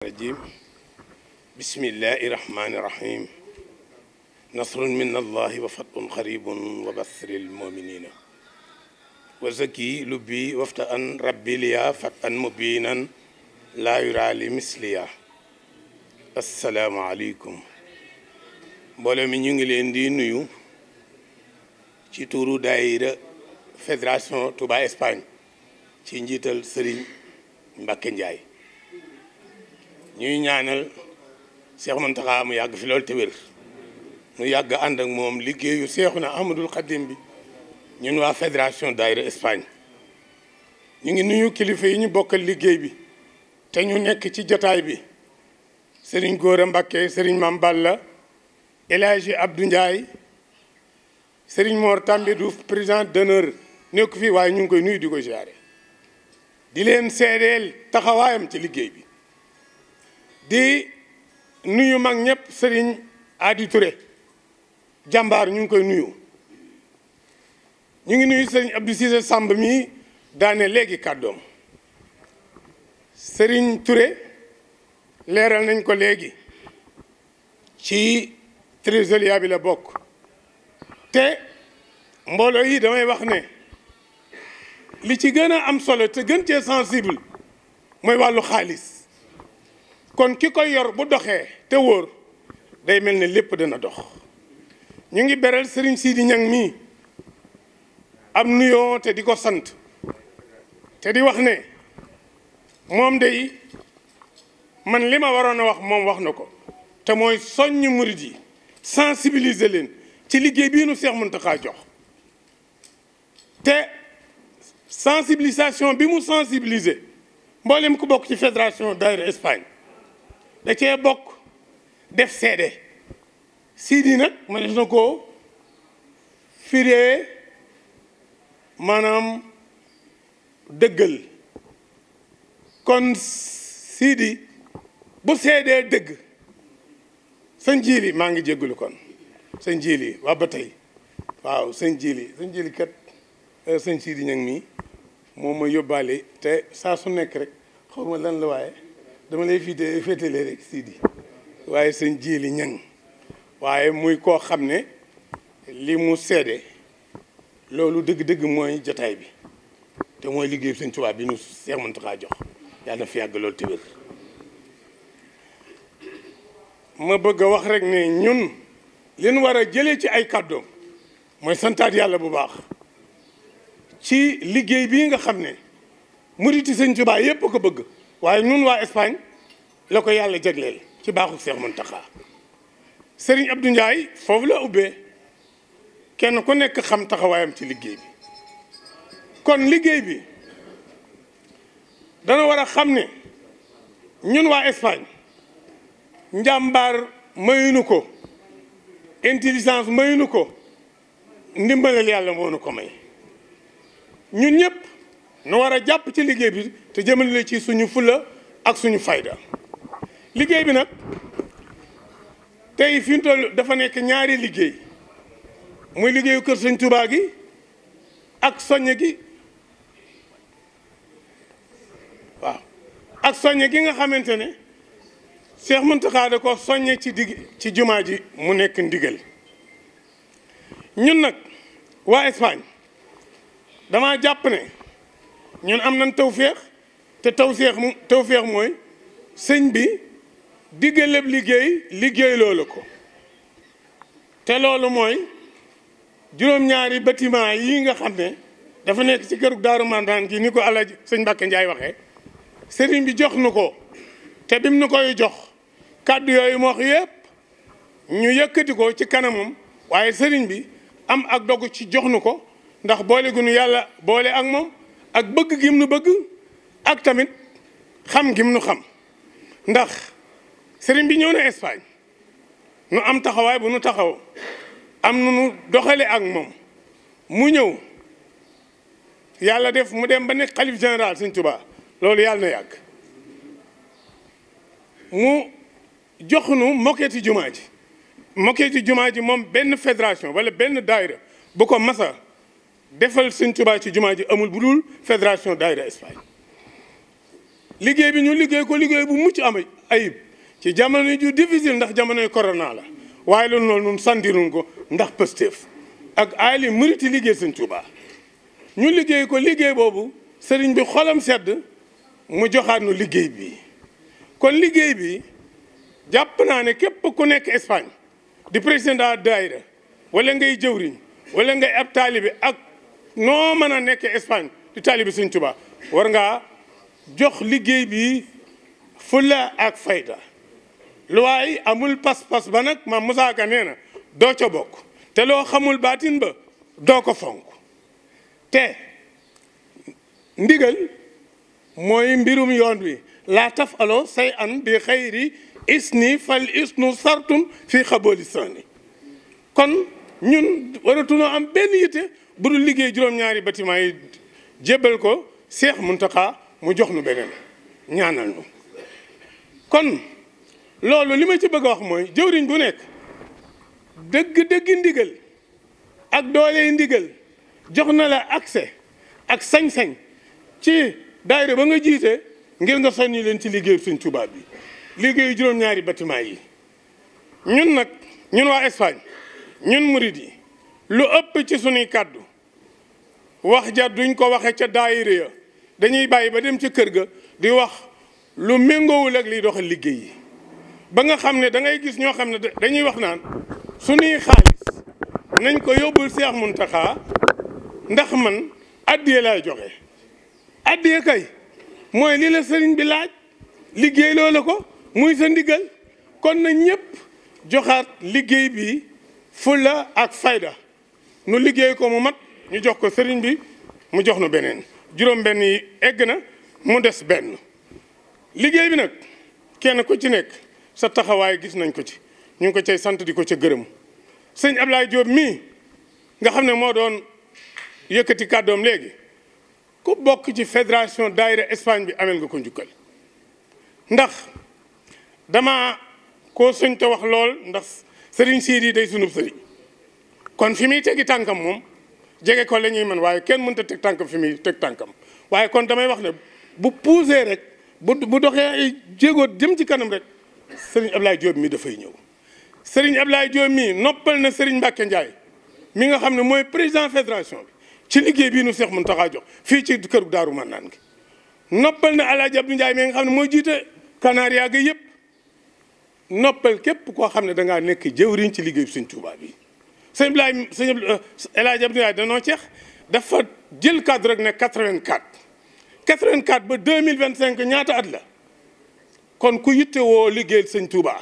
الرجيم بسم الله الرحمن الرحيم نصر من الله وفتح قريب وبشر المؤمنين وزكي لبي وفتأ ربي ليا فتحا مبينا لا يرى لمثليا السلام عليكم mbooloo mi ñu ngi leen di nuyu ci turu daayira fédération Touba Espagne ci njiital Serigne Mbacké Ndiaye ñuy ñaanal Cheikh Mountakha mu yàgg fi loolu te wér mu yàgg ànd ak moom liggéeyu Cheikhouna Ahmadoul Khadim bi ñun waa fédération daayira Espagne ñu ngi nuyu kilifa yi ñu bokkal liggéey bi te ñu nekk ci jotaay bi Serigne Gora Mbacké Serigne Mame Balla El Hadji Abdou Ndiaye Serigne Mor Tambédou président d'honneur nekk fii waaye ñu ngi koy nuyu di ko ziare di leen seedeel taxawaayam ci liggéey bi di nuyu mag ñëpp Serigne Adi Touré jàmbaar ñu ngi koy nuyu ñu ngi nuyu Serigne Abdou Cissé Samb mi daane léegi kàddoom Serigne Touré leeral nañ ko léegi ci trésorier bi la bokk te mbooloo yi damay wax ne li ci gën a am solo te gën cee sensible mooy wàllu xaalis kon ki koy yor bu doxee te wóor day mel ne lépp dana dox ñu ngi beral Serigne Sidi Niang mii am nuyoo te di ko sant te di wax ne moom day man li ma waroon a wax moom wax na ko te mooy soññ murid yi sensibiliser leen ci liggéey bii nu Cheikh Mountakha jox te sensibilisation bi mu sensibiliser mboolem ku bokk ci fédération daayira Espagne da cee bokk def seede Sidi nag ma def na ko firee maanaam dëggal kon Sidi bu seedee dëgg sëñ Jili maa ngi jégalu kon sëñ Jili waa ba tey waaw sëñ Jili kat sëñ Sidi Niang mi moom ma yóbbaale te saa su nekk rek xaw ma lan la waaye dama lay féetale rek Sidi waaye sëñ Jili Niang waaye muy koo xam ne li mu seede loolu dëgg-dëgg mooy jotaay bi te mooy liggéey sëñ Tuubaa bi nu Cheikh Mountakha jox yàlla na fi yàgg loolu te wér ma bëgg a wax rek ne ñun li ñu war a jëlee ci ay kàddoom mooy santaat yàlla bu baax ci liggéey bii nga xam ne muriti sëñ Tuubaa yépp ko bëgg waaye ñun waa Espagne la ko yàlla jagleel ci baaxu Cheikh Mountakha Serigne Abdou Ndiaye foofu la ubbee kenn ku nekk xam taxawaayam ci liggéey bi kon liggéey bi dana war a xam ne ñun waa Espagne njàmbaar mayuñu ko intelligence mayuñu ko ndimbalal yàlla moo nu ko may ñun ñëpp nu war a jàpp ci liggéey bi te jëmale ci suñu fula ak suñu fayda liggéey bi nag tey fi mu toll dafa nekk ñaari liggéey muy liggéeyu kër Sëñ Tuubaa gi ak soññe gi waaw ak soññe gi nga xamante ne Cheikh Mountakha da ko soññe ci jumaa ji mu nekk ndigal ñun nag waa Espagne dama jàpp ne ñun am nañ tawféex te tawféex mooy sëñ bi diggaleb liggéey loolu ko te loolu mooy juróom-ñaari bâtiment yi nga xam ne dafa nekk ci këru Daaru Marnaan gi ni ko Alaaji sëñ Mbacké Ndiaye waxee sëriñ bi jox nu ko te bim nu koy jox kàddu yooyu mu wax yëpp ñu yëkkati ko ci kanamam waaye sëriñ bi am ak dogu ci jox nu ko ndax boole gu nu yàlla boole ak moom ak bëgg gim nu bëgg ak tamit xam gim nu xam ndax sëriñ bi ñëw na Espagne nu am taxawaay bu nu taxaw am nu nu doxale ak moom mu ñëw yàlla def mu dem ba nekk xalif général Sëñ Tuubaa loolu yàlla na yàgg mu jox nu moquette jumaa ji moom benn fédération wala benn daayira bu ko masa defal Sëñ Tuubaa ci jumaa ji amul bu dul fédération daayira Espagne liggéey bi ñu liggéey ko liggéey bu mucc ayib ci jamono ju difficile ndax jamonoy corona la waaye loolu noonu ñun santiruñ ko ndax Pastef ak Ali muriti liggéey sëñ Tuubaa ñu liggéey ko liggéey boobu sëriñ bi xolam sedd mu joxaat nu liggéey bi kon liggéey bi jàpp naa ne képp ku nekk Espagne di président daayira wala ngay jëwriñ wala ngay ab taalibi ak noo mën a nekk Espagne di taalibi sëñ Tuubaa war ngaa jox liggéey bi fulla ak fayda lu waay amul pas-pas ba nag maam Moussa Ka nee na doo ca bokk te loo xamul baatin ba doo ko fonk te ndigal mooy mbirum yoon wi laa taf alo say an bi xayri isni fal isnu sartum fii xabooli sani kon ñun waratunoo am benn yitte bu dul liggéey juróom-ñaari bâtiment yi jébbal ko Seex Muntaxa mu jox nu beneen ñaanal nu kon loolu li ma ci bëgg a wax mooy jëwriñ bu nekk dëgg ndigal ak doole ndigal jox na la accès ak sañ-sañ ci daayira ba nga jiite ngir nga soññi leen ci liggéeyu Sëñ Tuubaa bi liggéeyu juróom-ñaari bâtiment yi ñun nag ñun waa Espagne ñun murid yi lu ëpp ci sunuy kàddu wax ja duñ ko waxe ca daayira ya dañuy bàyyi ba dem ci kër ga di wax lu méngoowul ak liy doxal liggéey yi ba nga xam ne da ngay gis ñoo xam ne dañuy wax naan sunuy xaalis nañ ko yóbbul Seex Muntaxa ndax man addiye laay joxe addiye kay mooy li la sëriñ bi laaj liggéey loola ko muy sa ndigal kon na ñëpp joxaat liggéey bi fulla ak fayda nu liggéey ko mu mat ñu jox ko sëriñ bi mu jox nu beneen juróom benn yi egg na mu des benn liggéey bi nag kenn ku ci nekk sa taxawaay gis nañ ko ci ñu ngi ko cay sant di ko ca gërëm sëñ Ablaye Diop mii nga xam ne moo doon yëkkati kàddoom léegi ku bokk ci fédération daayira Espagne bi amel nga ko njukkal ndax dama koo sëñ te wax lool ndax sëriñ Sidi day sunub sëriñ kon fi muy tegi tànkam moom jege ko la ñuy mën waaye kenn mënut a teg tànkam fi muy teg tànkam waaye kon damay wax ne bu poussé rek bu doxee ay jéego jëm ci kanam rek sëriñ Ablaye Diop mi dafay ñëw sëriñ Ablaye Diop mi noppal na sëriñ Mbacke Ndiaye mi nga xam ne mooy président fédération bi ci liggéey bii nu Seex Muntaxa jox fii ci kër Daaru Marnaan gi noppal na Alaaji Abdou Ndiaye mi nga xam ne mooy jiite Canaria ga yëpp noppal képp koo xam ne dangaa nekk jëwriñ ci liggéey Sëñ Tuubaa bi sëñ Alaaji Abdou Ndiaye danoo ceex dafa jël cadre rek ne 84 ba 2025 ñaata at la kon ku yittewoo liggéeyal Sëñ Tuubaa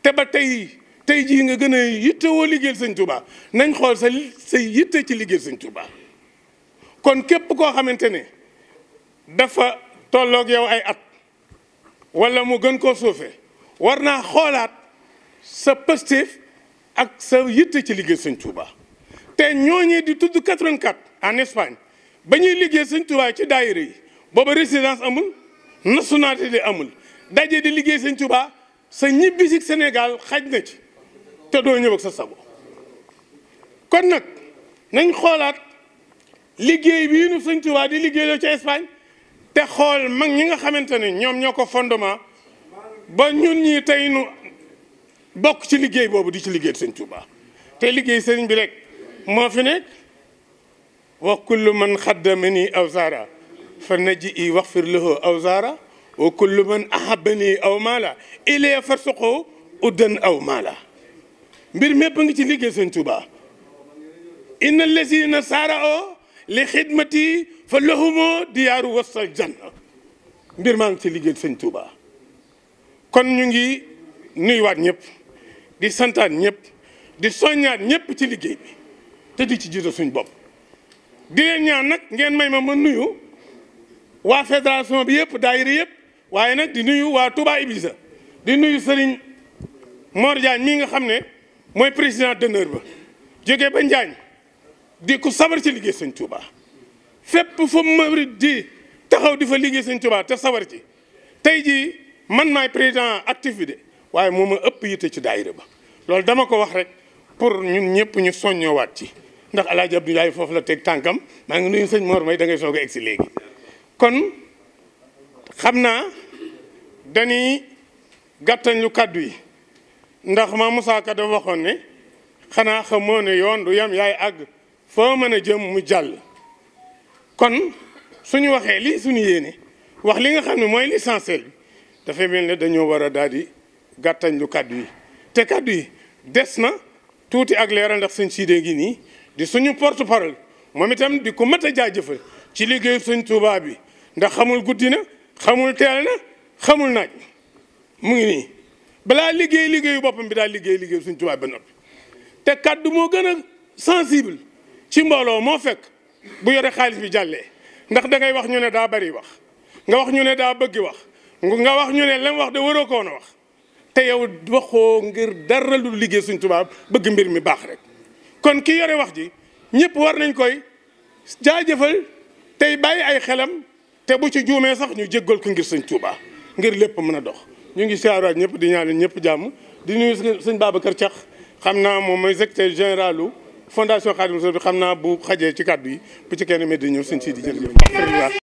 te ba tey jii nga gën a yittewoo liggéeyal Sëñ Tuubaa nañ xool sa yitte ci liggéeyal Sëñ Tuubaa kon képp koo xamante ne dafa tolloog yow ay at wala mu gën koo suufee war naa xoolaat sa pëstéef ak sa yitte ci liggéeyal Sëñ Tuubaa te ñooñee di tudd 84 en Espagne ba ñuy liggéey Sëñ Tuubaa ci daayira yi booba résidence amul nationalité amul daje di liggéey Sëñ Tuubaa sa ñibbi si Sénégal xaj na ci te doo ñëw ak sa sabo kon nag nañ xoolaat liggéey bii nu Sëñ Tuubaa di liggéeyloo ci Espagne te xool mag ñi nga xamante ne ñoom ñoo ko fondement ba ñun ñi tey nu bokk ci liggéey boobu di ci liggéey Sëñ Tuubaa te liggéey sëriñ bi rek moo fi nekk wa kullu man xaddamani aw zaara fa naji i waxfir lahu aw zaara wa kullu man ahabani aw maala ilee farsuqoo uddan aw maala mbir mépp ngi ci liggéey Sëñ Tuubaa inna lazina saara o li xidmati fa lahumoo diyaaru wasal janna mbir maa ngi ci liggéey Sëñ Tuubaa kon ñu ngi nuyuwaat ñëpp di santaat ñëpp di soññaat ñëpp ci liggéey bi te di ci jiital suñ bopp di leen ñaan nag ngeen may ma nuyu waa fédération bi yëpp daayira yëpp waaye nag di nuyu waa Touba Ibiza di nuyu Serigne Mor Diagne mii nga xam ne mooy président d'honneur ba jógee ba Njaañ di ku sabar ci liggéey Sëñ Touba fépp fu murid di taxaw di fa liggéey Sëñ Touba te sabar ci tey jii man maay président actif bi de waaye moo ma ëpp yitte ci daayira ba loolu dama ko wax rek pour ñun ñëpp ñu soññoowaat ci ndax El Hadj Abdou Ndiaye foofu la teg tànkam maa ngi nuyu sëñ Mor may da ngay soog a egg si léegi kon xam naa dañuy gàttañ lu kàddu yi ndax ma Moussa Ka dafa waxoon ne xanaa xamoo ne yoon du yam yaay àgg foo mën a jëm mu jàll. kon suñu waxee lii suñu yéene wax li nga xam ne mooy l'essentiel bi dafay mel ne dañoo war a daal di gàttañ lu kàddu yi te kàddu yi des na tuuti ak leeral ndax sëñ Sidé gi nii di suñu porte parole moom itam di ko mat a jaajëfal ci liggéeyu sëñ Touba bi ndax xamul guddi na xamul teel na xamul naaj mu ngi nii balaa liggéeyu boppam bi daal liggéeyu sëñ Touba ba noppi te kàddu moo gën a sensible ci mbooloo moo fekk bu yore xaalis bi jàllee ndax da ngay wax ñu ne daa bari wax nga wax ñu ne daa bëgg wax nga wax ñu ne lam wax da waroo ko woon a wax te yow waxoo ngir dara lu liggéey suñ tubaab bëgg mbir mi baax rek. kon ki yore wax ji ñëpp war nañ koy jaajëfal tey bàyyi ay xelam te bu ci juumee sax ñu jéggal ko ngir sëñ Tuubaa ngir lépp mën a dox. ñu ngi siyaaraat ñëpp di ñaanal ñëpp jàmm di nuyu sëñ Babacar Thiax xam naa moom mooy secrétaire généralu fondation Khadimou Rassoul bi xam naa bu xajee ci kàddu yi bu ci kenn mel di ñëw sëñ Sidi jërëjëf.